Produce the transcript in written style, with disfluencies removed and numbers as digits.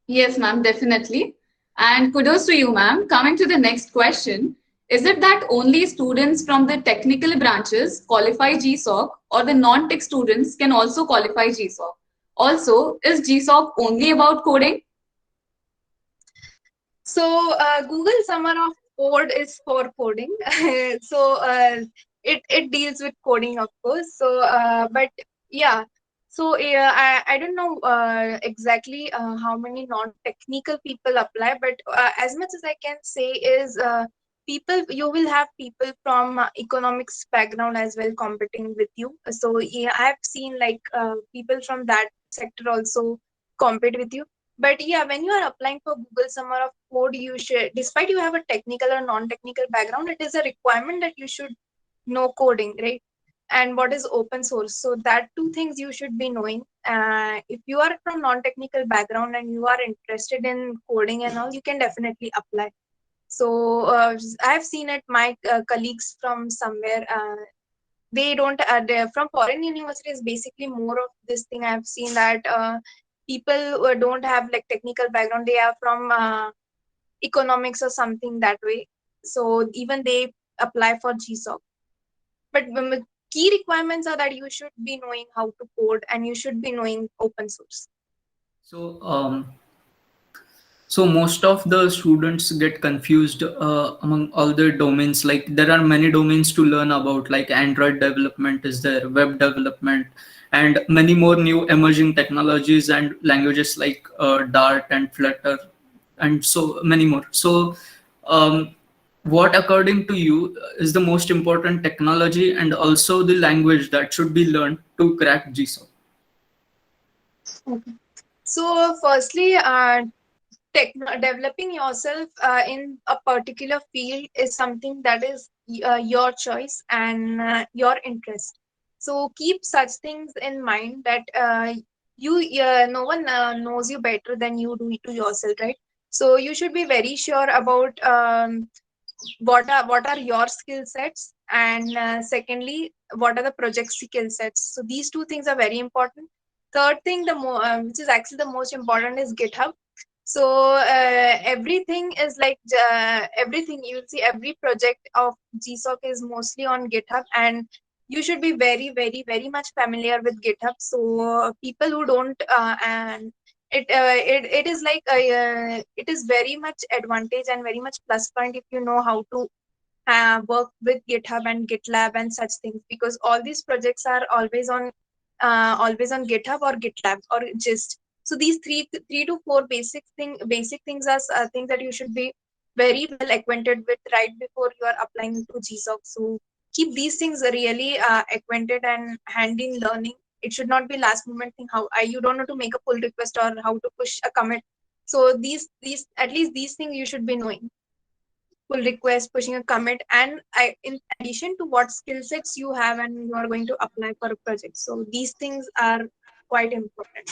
Yes, ma'am, definitely. And kudos to you, ma'am. Coming to the next question, is it that only students from the technical branches qualify GSoC or the non-tech students can also qualify GSoC? Also, is GSoC only about coding? So Google Summer of Code is for coding. so it deals with coding, of course. So but yeah. So I don't know exactly how many non-technical people apply, but as much as I can say is people, you will have people from economics background as well competing with you. So yeah, I've seen like people from that sector also compete with you. But yeah, when you are applying for Google Summer of Code, you should, despite you have a technical or non-technical background, it is a requirement that you should know coding, right? And what is open source. So that two things you should be knowing. If you are from non-technical background and you are interested in coding and all, you can definitely apply. So I've seen it, my colleagues from somewhere, they don't, they're from foreign universities, basically more of this thing. I've seen that people don't have like technical background, they are from economics or something that way, so even they apply for GSoC. But key requirements are that you should be knowing how to code and you should be knowing open source. So, so most of the students get confused among all the domains. Like there are many domains to learn about, like Android development is there, web development, and many more new emerging technologies and languages like Dart and Flutter, and so many more. So, what according to you is the most important technology and also the language that should be learned to crack GSOC? Okay. So firstly, developing yourself in a particular field is something that is your choice and your interest. So keep such things in mind that you no one knows you better than you do to yourself, right? So you should be very sure about what are your skill sets, and secondly, what are the project skill sets. So these two things are very important. Third thing, which is actually the most important, is GitHub. So everything is like everything you will see, every project of GSoC is mostly on GitHub, and you should be very, very, very much familiar with GitHub. So people who don't and it is like it is very much advantage and very much plus point if you know how to work with GitHub and GitLab and such things, because all these projects are always on GitHub or GitLab or Gist. So these three to four basic things are things that you should be very well acquainted with right before you are applying to GSoC. So keep these things really acquainted and handy in learning. It should not be last moment thing. How you don't know to make a pull request or how to push a commit. So these at least these things you should be knowing: pull request, pushing a commit, and in addition to what skill sets you have and you are going to apply for a project. So these things are quite important.